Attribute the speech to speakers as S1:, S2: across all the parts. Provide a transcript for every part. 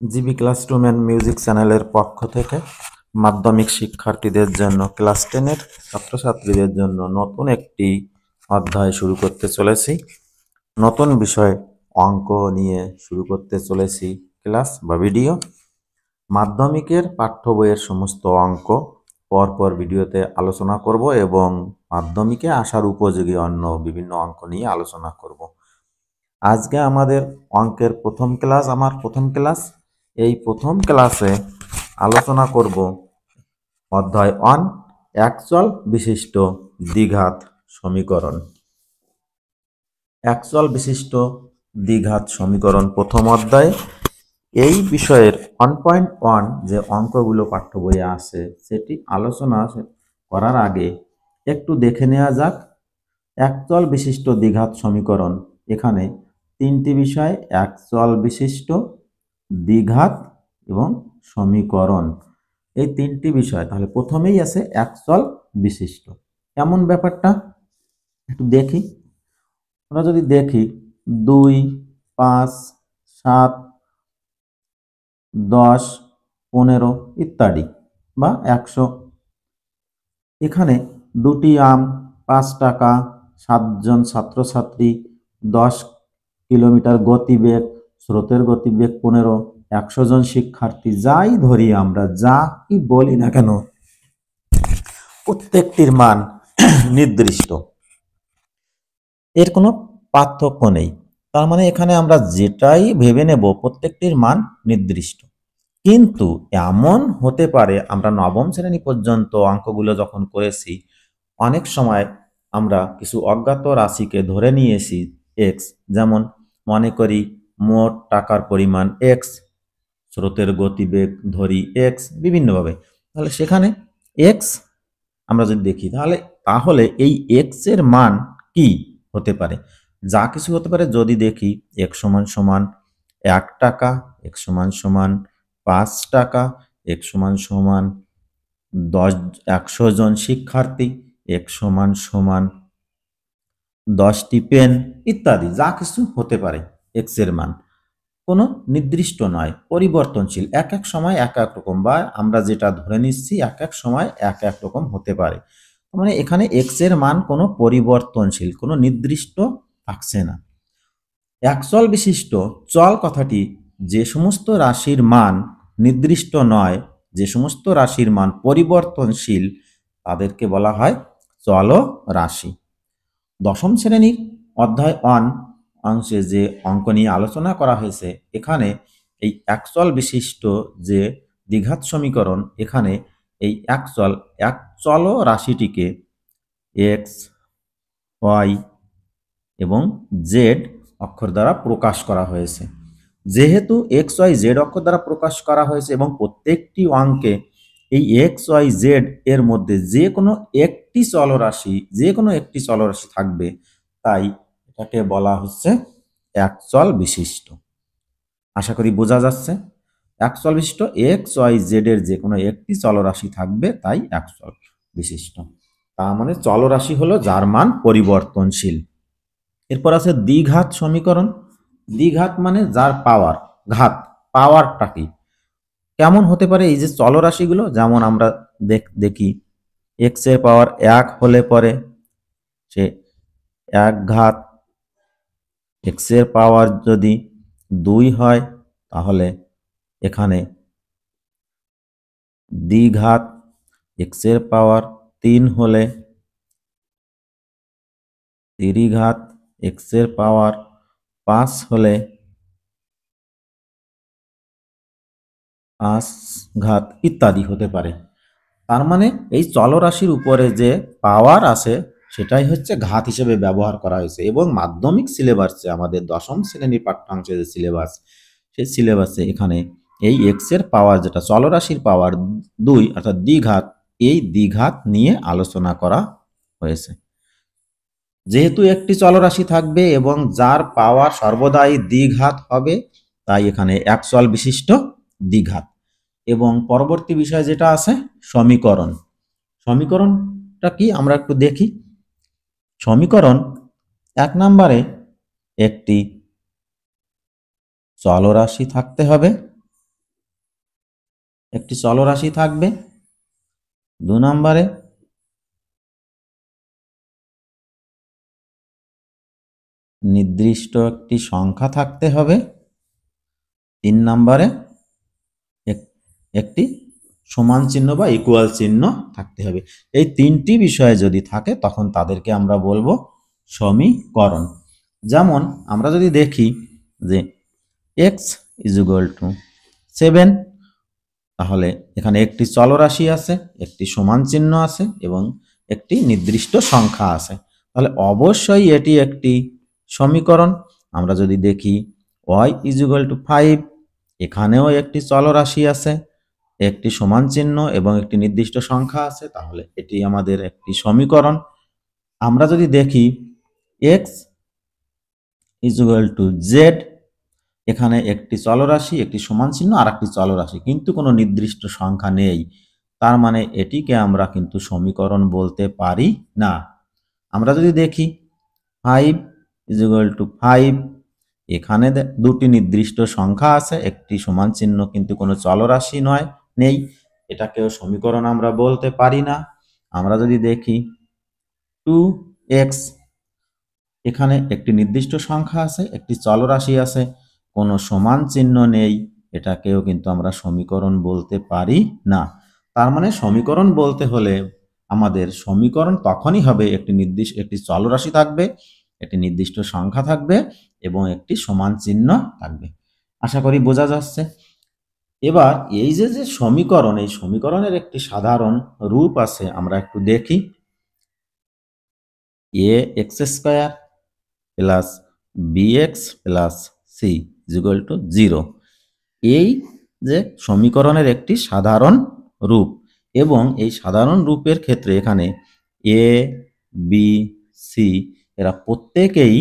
S1: GB classroom and music চ্যানেলের পক্ষ থেকে মাধ্যমিক শিক্ষার্থীদের জন্য ক্লাস 10 এর ছাত্রছাত্রীদের জন্য নতুন একটি অধ্যায় শুরু করতে চলেছি। নতুন বিষয় অঙ্ক নিয়ে শুরু করতে চলেছি ক্লাস বা ভিডিও। মাধ্যমিকের পাঠ্য বইয়ের সমস্ত অঙ্ক পরপর ভিডিওতে আলোচনা করব এবং মাধ্যমিকে আসার উপযোগী অন্য বিভিন্ন অঙ্ক নিয়ে আলোচনা করব। আজকে আমাদের অঙ্কের আমার প্রথম ক্লাস। এই প্রথম ক্লাসে আলোচনা করব অধ্যায় 1 একচল বিশিষ্ট দ্বিঘাত সমীকরণ। একচল বিশিষ্ট দ্বিঘাত সমীকরণ প্রথম অধ্যায়ে। এই বিষয়ের 1.1 যে অঙ্কগুলো পাঠ্য বইয়ে আছে সেটি আলোচনা করার আগে একটু দেখে নেওয়া যাক একচল বিশিষ্ট দ্বিঘাত সমীকরণ। এখানে তিনটি বিষয়: একচল বিশিষ্ট, দ্বিঘাত এবং সমীকরণ। এই তিনটি বিষয়। তাহলে প্রথমেই আছে একচল বিশিষ্ট। এমন ব্যাপারটা একটু দেখি। আমরা যদি দেখি 2, 5, 7, 10, 15 ইত্যাদি বা 100। এখানে দুটি আম 5 টাকা, 7 জন ছাত্রছাত্রী, 10 কিলোমিটার গতিবেগ, স্রোতের গতিবেগ 15, 100 জন শিক্ষার্থী, যাই ধরি আমরা, যা কি বলি না কেন, প্রত্যেকটির মান নির্দিষ্ট, এর কোনো পার্থক্য নেই। তার মানে এখানে আমরা যেটাই ভেবে নেব প্রত্যেকটির মান নির্দিষ্ট। কিন্তু এমন হতে পারে, আমরা নবম শ্রেণী পর্যন্ত অঙ্কগুলো যখন করেছি, অনেক সময় আমরা কিছু অজ্ঞাত রাশিকে ধরে নিয়েছি এক্স। যেমন মনে করি মোট টাকার পরিমাণ এক্স, স্রোতের গতিবেগ ধরি এক্স, বিভিন্নভাবে। তাহলে সেখানে এক্স আমরা যদি দেখি, তাহলে এই এক্স এর মান কি হতে পারে? যা কিছু হতে পারে। যদি দেখি এক্স সমান সমান 1 টাকা, এক্স সমান সমান 5 টাকা, এক্স সমান সমান 100 জন শিক্ষার্থী, এক্স সমান সমান 10টি পেন ইত্যাদি, যা কিছু হতে পারে। এক্স এর মান কোনো নির্দিষ্ট নয়, পরিবর্তনশীল। এক এক সময় এক এক রকম, বা আমরা যেটা ধরে নিচ্ছি এক এক সময় এক এক রকম হতে পারে। মানে এখানে এক্স এর মান কোনো পরিবর্তনশীল, কোনো নির্দিষ্ট থাকছে না। একচল বিশিষ্ট চল কথাটি যে সমস্ত রাশির মান নির্দিষ্ট নয়, যে সমস্ত রাশির মান পরিবর্তনশীল, তাদেরকে বলা হয় চল রাশি। দশম শ্রেণীর অধ্যায় 1 অংশে যে অঙ্ক নিয়ে আলোচনা করা হয়েছে, এখানে এই একচল বিশিষ্ট যে দ্বিঘাত সমীকরণ, এখানে এই এক চল রাশিটিকে এক্স, ওয়াই এবং জেড অক্ষর দ্বারা প্রকাশ করা হয়েছে। যেহেতু এক্স ওয়াই জেড অক্ষর দ্বারা প্রকাশ করা হয়েছে এবং প্রত্যেকটি অঙ্কে এই এক্স ওয়াই জেড এর মধ্যে যে কোনো একটি চলরাশি থাকবে, তাই এটাকে বলা হচ্ছে একচল বিশিষ্ট। আশা করি বোঝা যাচ্ছে। একচল বিশিষ্ট এক্স ওয়াই জেড এর যে কোনো একটি চলরাশি থাকবে, তাই একচল বিশিষ্ট। তার মানে চলরাশি হলো যার মান পরিবর্তনশীল। এরপর আছে দ্বিঘাত সমীকরণ। দ্বিঘাত মানে যার পাওয়ার, ঘাত পাওয়ারটা কি, কেমন হতে পারে? এই যে চলরাশিগুলো, যেমন আমরা দেখি এক্স এর পাওয়ার 1 হলে পরে সে 1 ঘাত, এক্স এর পাওয়ার যদি 2 হয় তাহলে এখানে দ্বিঘাত, এক্স এর পাওয়ার 3 হলে ত্রিঘাত, এক্স এর পাওয়ার 5 হলে 5 ঘাত ইত্যাদি হতে পারে। তার মানে এই চলরাশির উপরে যে পাওয়ার আছে সেটাই হচ্ছে ঘাত হিসেবে ব্যবহার করা হয়েছে। এবং মাধ্যমিক সিলেবাসে, আমাদের দশম শ্রেণীর পাঠ্যাংশে যে সিলেবাস, সেই সিলেবাসে এখানে এই এক্স এর পাওয়ার, যেটা চলরাশির পাওয়ার 2 অর্থাৎ দ্বিঘাত, এই দ্বিঘাত নিয়ে আলোচনা করা হয়েছে। যেহেতু একটি চলরাশি থাকবে এবং যার পাওয়ার সর্বদাই দ্বিঘাত হবে, তাই এখানে একচল বিশিষ্ট দ্বিঘাত। এবং পরবর্তী বিষয় যেটা আছে সমীকরণ। সমীকরণটা কি আমরা একটু দেখি। সমীকরণ 1 নম্বরে একটি চলরাশি থাকতে হবে একটি চলরাশি থাকবে। 2 নম্বরে নির্দিষ্ট একটি সংখ্যা থাকতে হবে। 3 নম্বরে একটি সমান চিহ্ন বা ইকুয়াল চিহ্ন থাকতে হবে। এই 3টি বিষয় যদি থাকে তখন তাদেরকে আমরা বলবো সমীকরণ। যেমন আমরা যদি দেখি যে x = 7, তাহলে এখানে একটি চলরাশি আছে, একটি সমান চিহ্ন আছে এবং একটি নির্দিষ্ট সংখ্যা আছে, তাহলে অবশ্যই এটি একটি সমীকরণ। আমরা যদি দেখি y = 5, এখানেও একটি চলরাশি আছে, একটি সমান চিহ্ন এবং একটি নির্দিষ্ট সংখ্যা আছে, তাহলে এটি আমাদের একটি সমীকরণ। আমরা যদি দেখি x = z, এখানে একটি চলরাশি, একটি সমান চিহ্ন আর একটি চলরাশি, কিন্তু কোনো নির্দিষ্ট সংখ্যা নেই, তার মানে এটিকে আমরা কিন্তু সমীকরণ বলতে পারি না। আমরা যদি দেখি 5 = 5, এখানে দুটি নির্দিষ্ট সংখ্যা আছে, একটি সমান চিহ্ন কিন্তু কোনো চলরাশি নেই, এটাকেও সমীকরণ আমরা বলতে পারি না। আমরা যদি দেখি 2x, এখানে একটি নির্দিষ্ট সংখ্যা আছে, একটি চলরাশি আছে, কোনো সমান চিহ্ন নেই, এটাকেও কিন্তু আমরা সমীকরণ বলতে পারি না। তার মানে সমীকরণ বলতে হলে আমাদের সমীকরণ তখনই হবে একটি চলরাশি থাকবে, একটি নির্দিষ্ট সংখ্যা থাকবে এবং একটি সমান চিহ্ন থাকবে। আশা করি বোঝা যাচ্ছে। এবার এই যে সমীকরণ, এই সমীকরণের একটি সাধারণ রূপ আছে, আমরা একটু দেখি। ax² plus bx plus c = 0, এই যে সমীকরণের একটি সাধারণ রূপ, এবং এই সাধারণ রূপের ক্ষেত্রে এখানে a, b, c এরা প্রত্যেকেই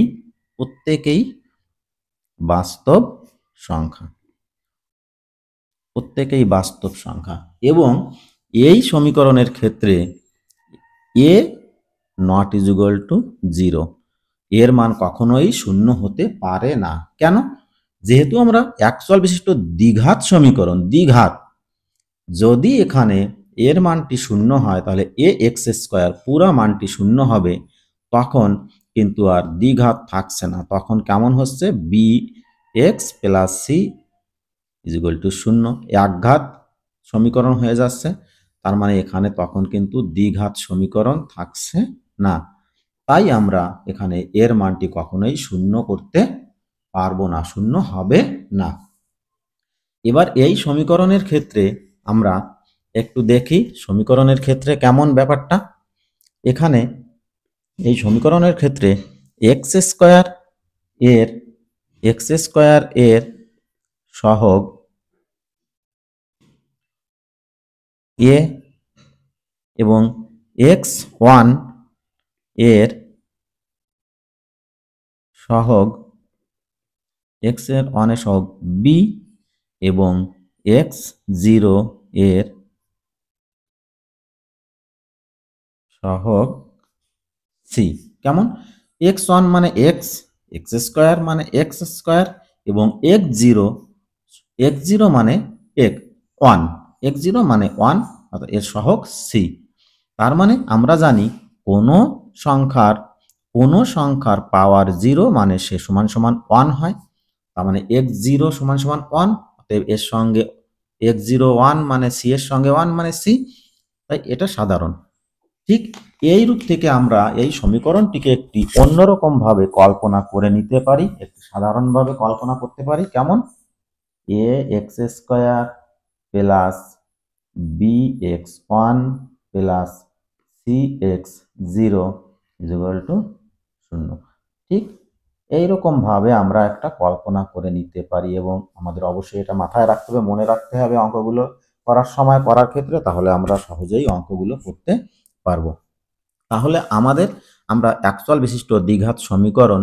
S1: বাস্তব সংখ্যা, এবং এই সমীকরণের ক্ষেত্রে a ≠ 0, এর মান কখনোই 0 হতে পারে না। কেন? যেহেতু আমরা একচল বিশিষ্ট দ্বিঘাত সমীকরণ, যদি এখানে এর মানটি 0 হয় তাহলে ax² পুরা মানটি 0 হবে, তখন কিন্তু আর দ্বিঘাত থাকছে না, তখন কেমন হচ্ছে bx প্লাস c = 0, একঘাত সমীকরণ হয়ে যাচ্ছে। তার মানে এখানে তখন কিন্তু দ্বিঘাত সমীকরণ থাকছে না, তাই আমরা এখানে এর মানটি কখনোই 0 করতে পারবো না, 0 হবে না। এবার এই সমীকরণের ক্ষেত্রে আমরা একটু দেখি সমীকরণের ক্ষেত্রে কেমন ব্যাপারটা। এখানে এই সমীকরণের ক্ষেত্রে x² এর সহগ a এবং x1 এর সহগ x1 এর সহগ b এবং x0 এর সহগ c। কেমন? x1 মানে x, x² মানে x² এবং x0 মানে x1, x0 মানে 1, অর্থাৎ এর সহগ c। তার মানে আমরা জানি কোনো সংখ্যার পাওয়ার 0 মানে সে সমান 1 হয়, তার মানে x0 সমান 1, অতএব এর সঙ্গে x0 1 মানে c এর সঙ্গে 1 মানে c, তাই এটা সাধারণ। ঠিক এই রূপ থেকে আমরা এই সমীকরণটিকে একটি অন্যরকম ভাবে কল্পনা করে নিতে পারি, একটি সাধারণভাবে কল্পনা করতে পারি। কেমন? ax² plus bx1 plus cx0 = 0। ঠিক এইরকম ভাবে আমরা একটা কল্পনা করে নিতে পারি, এবং আমাদের অবশ্যই এটা মাথায় রাখতে হবে, মনে রাখতে হবে অঙ্কগুলো করার ক্ষেত্রে, তাহলে আমরা সহজেই অঙ্কগুলো করতে পারবো। তাহলে আমরা একচল বিশিষ্ট দ্বিঘাত সমীকরণ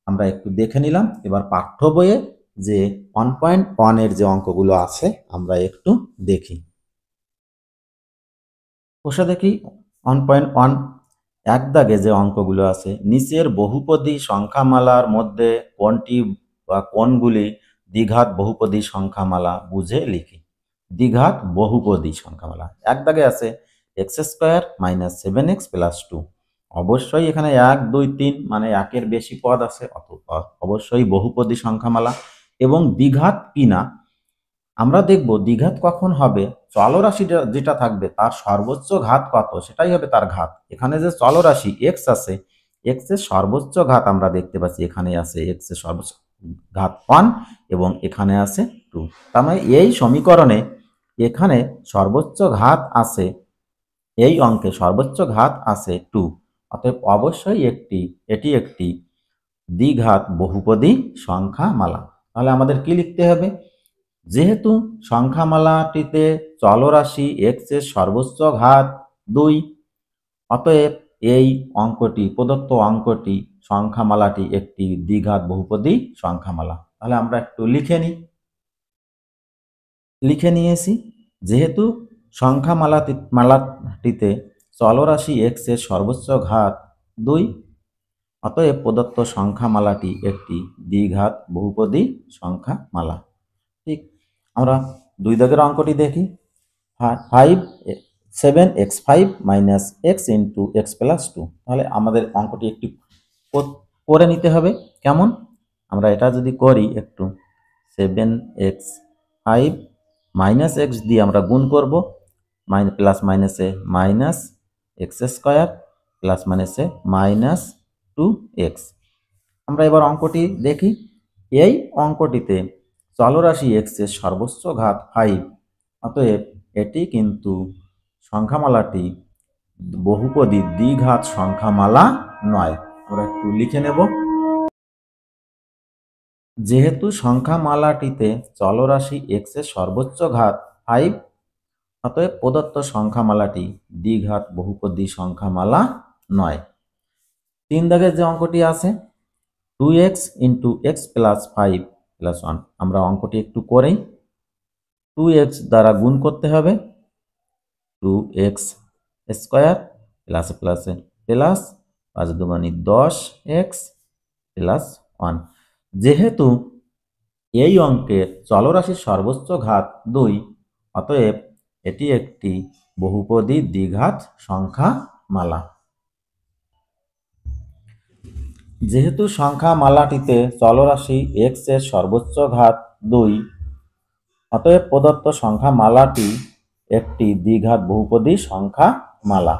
S1: আমরা একটু দেখে নিলাম। এবার পাঠ্য বইয়ে যে 1.1 এর যে অঙ্কগুলো আছে আমরা একটু দেখি। বসে দেখি 1.1 এক দাগে যে অঙ্কগুলো আছে, নিচের বহুপদী সংখ্যামালার মধ্যে কোনটি বা কোনগুলি দ্বিঘাত বহুপদী সংখ্যামালা বুঝে লিখি। দ্বিঘাত বহুপদী সংখ্যামালা। এক দাগে আছে x square minus 7x plus 2। অবশ্যই এখানে 1 2 3 মানে একের বেশি পদ আছে, অবশ্যই বহুপদী সংখ্যামালা। এবং দ্বিঘাত কিনা আমরা দেখব দ্বিঘাত কখন হবে, চলরাশি যেটা থাকবে তার সর্বোচ্চ ঘাত কত সেটাই হবে তার ঘাত। এখানে যে চলরাশি এক্স আছে, এক্স এর সর্বোচ্চ ঘাত আমরা দেখতে পাচ্ছি এখানে আছে এক্স এর সর্বোচ্চ ঘাত 1 এবং এখানে আছে 2। তার মানে এই সমীকরণে এখানে সর্বোচ্চ ঘাত আছে, এই অঙ্কে সর্বোচ্চ ঘাত আছে 2। অতএব অবশ্যই এটি একটি দ্বিঘাত বহুপদী সংখ্যামালা। তাহলে আমাদের কি লিখতে হবে, যেহেতু সংখ্যামালাটিতে চলরাশি এক্স এর সর্বোচ্চ ঘাত 2, অতএব এই অঙ্কটি প্রদত্ত অঙ্কটি সংখ্যামালাটি একটি দ্বিঘাত বহুপদী সংখ্যামালা। তাহলে আমরা একটু লিখে নিয়েছি, যেহেতু সংখ্যামালাটিতে চলরাশি এক্স এর সর্বোচ্চ ঘাত 2, অতএব প্রদত্ত সংখ্যামালাটি একটি দ্বিঘাত বহুপদী সংখ্যামালা। ঠিক, আমরা 2 দাগের অঙ্কটি দেখি। 7x5 minus x into x plus 2। তাহলে আমাদের অঙ্কটি একটি করে নিতে হবে। কেমন, আমরা এটা যদি করি একটু, 7x5 মাইনাস এক্স দিয়ে আমরা গুণ করব, প্লাস মাইনাসে মাইনাস এক্স স্কোয়ার প্লাস মাইনাসে মাইনাস 2x। আমরা এবার অঙ্কটি দেখি। এই অঙ্কটিতে চলরাশি এক্স এর সর্বোচ্চ ঘাত 5, অতএব এটি কিন্তু সংখ্যামালাটি বহুপদী দ্বিঘাত সংখ্যামালা নয়। আমরা একটু লিখে নেব, যেহেতু সংখ্যামালাটিতে চলরাশি এক্স এর সর্বোচ্চ ঘাত 5, অতএব প্রদত্ত সংখ্যামালাটি দ্বিঘাত বহুপদী সংখ্যামালা নয়। 3 দাগের যে অঙ্কটি আছে 2x into x plus 5 plus 1, আমরা অঙ্কটি একটু করেই। 2x দ্বারা গুণ করতে হবে, 2x স্কোয়ার প্লাস প্লাসে প্লাস 5 দুগুণে 10x প্লাস 1। যেহেতু এই অঙ্কের চলরাশির সর্বোচ্চ ঘাত 2, অতএব এটি একটি বহুপদী দ্বিঘাত সংখ্যামালা। যেহেতু সংখ্যামালাটিতে চলরাশি এক্স এর সর্বোচ্চ ঘাত 2, অতএব প্রদত্ত সংখ্যামালাটি একটি দ্বিঘাত বহুপদী সংখ্যামালা।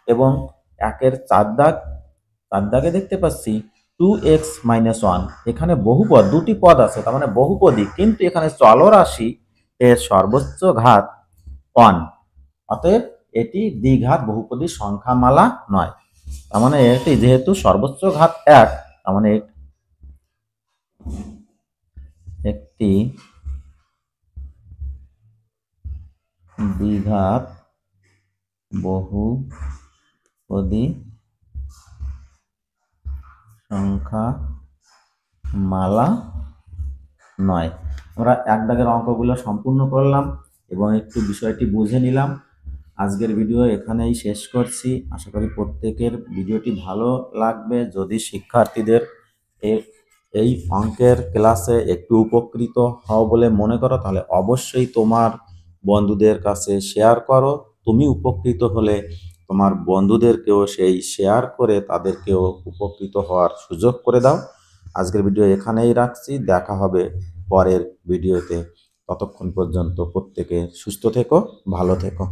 S1: এবং 4 দাগে দেখতে পাচ্ছি 2x মাইনাস 1, এখানে বহুপদ, দুটি পদ আছে, তার মানে বহুপদী, কিন্তু এখানে চলরাশি এর সর্বোচ্চ ঘাত 1, অতএব এটি দ্বিঘাত বহুপদী সংখ্যামালা নয়। তার মানে এটি যেহেতু সর্বোচ্চ ঘাত 1, তার মানে একটি দ্বিঘাত বহুপদী সংখ্যামালা নয়। আমরা 1 দাগের অঙ্কগুলো সম্পূর্ণ করলাম এবং একটু বিষয়টি বুঝে নিলাম। আজকের ভিডিও এখানেই শেষ করছি। আশা করি প্রত্যেকের ভিডিওটি ভালো লাগবে। যদি শিক্ষার্থীদের এই অঙ্কের ক্লাসে একটু উপকৃত হও বলে মনে করো, তাহলে অবশ্যই তোমার বন্ধুদের কাছে শেয়ার করো। তুমি উপকৃত হলে তোমার বন্ধুদেরকেও সেই শেয়ার করে তাদেরকেও উপকৃত হওয়ার সুযোগ করে দাও। আজকের ভিডিও এখানেই রাখছি, দেখা হবে পরের ভিডিওতে। ততক্ষণ পর্যন্ত প্রত্যেকে সুস্থ থেকো, ভালো থেকো।